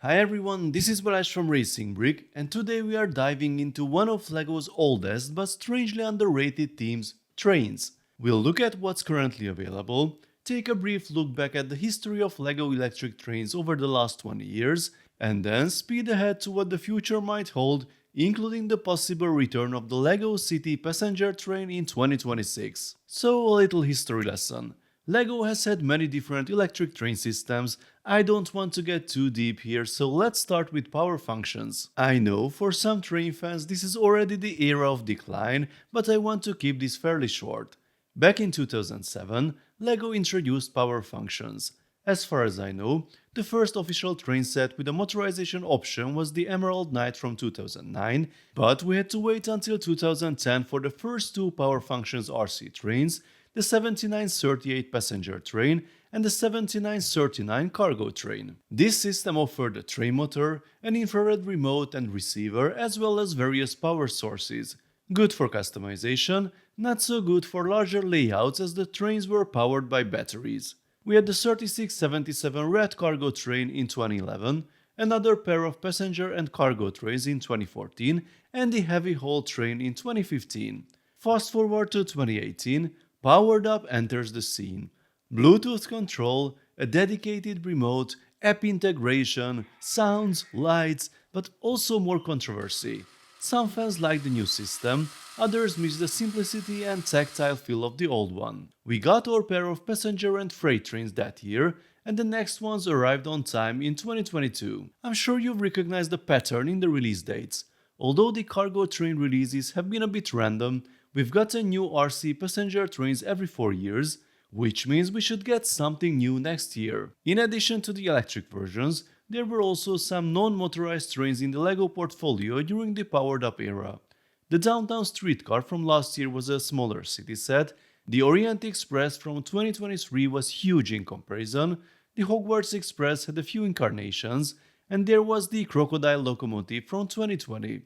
Hi everyone, this is Balazs from RacingBrick, and today we are diving into one of LEGO's oldest but strangely underrated themes, trains. We'll look at what's currently available, take a brief look back at the history of LEGO electric trains over the last 20 years, and then speed ahead to what the future might hold, including the possible return of the LEGO City passenger train in 2026. So, a little history lesson. LEGO has had many different electric train systems. I don't want to get too deep here, so let's start with power functions. I know for some train fans this is already the era of decline, but I want to keep this fairly short. Back in 2007, LEGO introduced power functions. As far as I know, the first official train set with a motorization option was the Emerald Knight from 2009, but we had to wait until 2010 for the first two power functions RC trains, the 7938 passenger train and the 7939 cargo train. This system offered a train motor, an infrared remote and receiver, as well as various power sources. Good for customization, not so good for larger layouts as the trains were powered by batteries. We had the 3677 red cargo train in 2011, another pair of passenger and cargo trains in 2014, and the heavy haul train in 2015. Fast forward to 2018, Powered Up enters the scene. Bluetooth control, a dedicated remote, app integration, sounds, lights, but also more controversy. Some fans like the new system, others miss the simplicity and tactile feel of the old one. We got our pair of passenger and freight trains that year, and the next ones arrived on time in 2022. I'm sure you've recognized the pattern in the release dates. Although the cargo train releases have been a bit random, we've gotten new RC passenger trains every 4 years, which means we should get something new next year. In addition to the electric versions, there were also some non-motorized trains in the LEGO portfolio during the Powered Up era. The Downtown Streetcar from last year was a smaller city set, the Orient Express from 2023 was huge in comparison, the Hogwarts Express had a few incarnations, and there was the Crocodile Locomotive from 2020.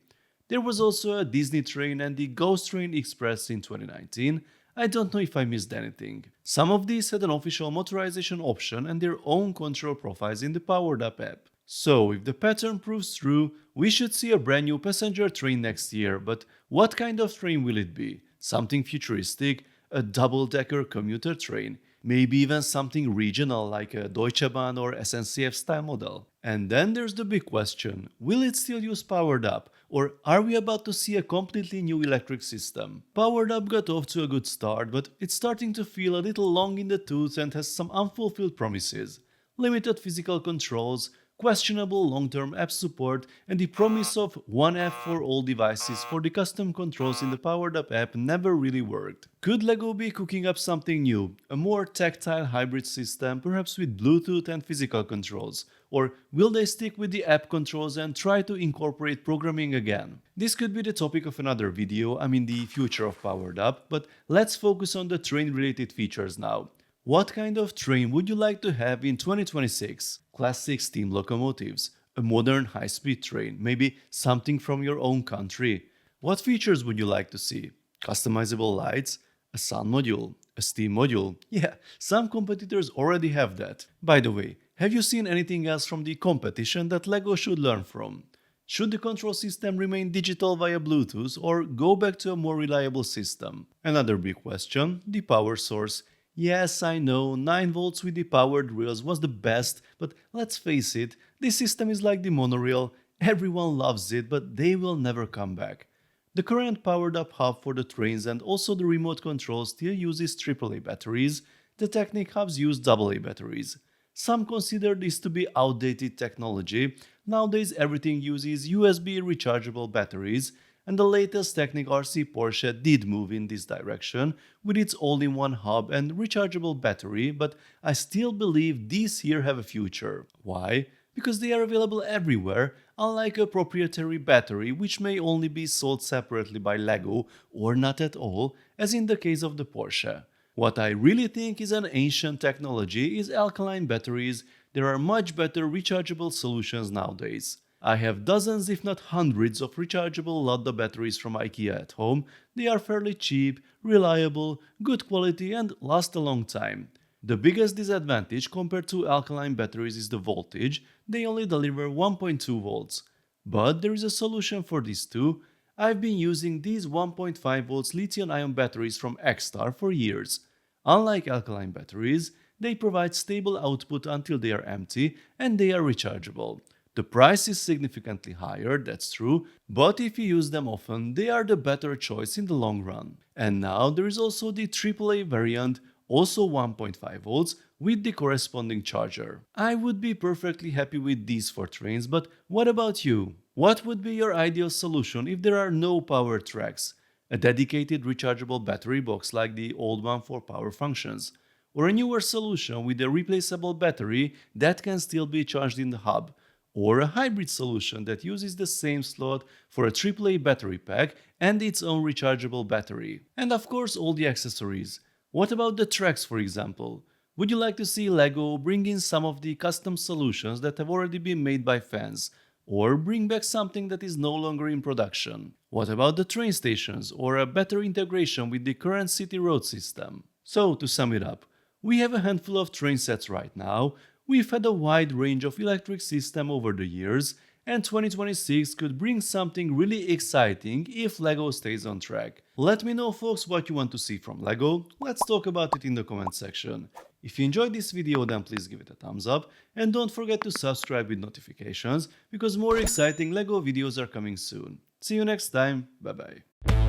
There was also a Disney train and the Ghost Train Express in 2019. I don't know if I missed anything. Some of these had an official motorization option and their own control profiles in the Powered Up app. So, if the pattern proves true, we should see a brand new passenger train next year, but what kind of train will it be? Something futuristic? A double-decker commuter train? Maybe even something regional like a Deutsche Bahn or SNCF style model? And then there's the big question, will it still use Powered Up, or are we about to see a completely new electric system? Powered Up got off to a good start, but it's starting to feel a little long in the tooth and has some unfulfilled promises. Limited physical controls, questionable long-term app support, and the promise of one app for all devices for the custom controls in the Powered Up app never really worked. Could LEGO be cooking up something new, a more tactile hybrid system, perhaps with Bluetooth and physical controls? Or will they stick with the app controls and try to incorporate programming again? This could be the topic of another video, the future of Powered Up, but let's focus on the train-related features now. What kind of train would you like to have in 2026? Classic steam locomotives, a modern high-speed train, maybe something from your own country. What features would you like to see? Customizable lights? A sun module? A steam module? Yeah, some competitors already have that. By the way, have you seen anything else from the competition that LEGO should learn from? Should the control system remain digital via Bluetooth or go back to a more reliable system? Another big question, the power source. Yes, I know, 9 volts with the powered rails was the best, but let's face it, this system is like the monorail, everyone loves it, but they will never come back. The current powered up hub for the trains and also the remote control still uses AAA batteries, the Technic hubs use AA batteries. Some consider this to be outdated technology, nowadays everything uses USB rechargeable batteries, and the latest Technic RC Porsche did move in this direction with its all-in-one hub and rechargeable battery, but I still believe these here have a future. Why? Because they are available everywhere, unlike a proprietary battery which may only be sold separately by LEGO or not at all, as in the case of the Porsche. What I really think is an ancient technology is alkaline batteries. There are much better rechargeable solutions nowadays. I have dozens if not hundreds of rechargeable Ladda batteries from IKEA at home. They are fairly cheap, reliable, good quality and last a long time. The biggest disadvantage compared to alkaline batteries is the voltage. They only deliver 1.2 volts. But there is a solution for this too. I've been using these 1.5 volts lithium-ion batteries from Xstar for years. Unlike alkaline batteries, they provide stable output until they are empty and they are rechargeable. The price is significantly higher, that's true, but if you use them often, they are the better choice in the long run. And now there is also the AAA variant, also 1.5 volts, with the corresponding charger. I would be perfectly happy with these for trains, but what about you? What would be your ideal solution if there are no power tracks? A dedicated rechargeable battery box like the old one for power functions? Or a newer solution with a replaceable battery that can still be charged in the hub? Or a hybrid solution that uses the same slot for a AAA battery pack and its own rechargeable battery? And of course, all the accessories. What about the tracks, for example? Would you like to see LEGO bring in some of the custom solutions that have already been made by fans? Or bring back something that is no longer in production? What about the train stations or a better integration with the current city road system? So, to sum it up, we have a handful of train sets right now. We've had a wide range of electric system over the years, and 2026 could bring something really exciting if LEGO stays on track. Let me know, folks, what you want to see from LEGO. Let's talk about it in the comment section. If you enjoyed this video, then please give it a thumbs up and don't forget to subscribe with notifications because more exciting LEGO videos are coming soon. See you next time, bye bye.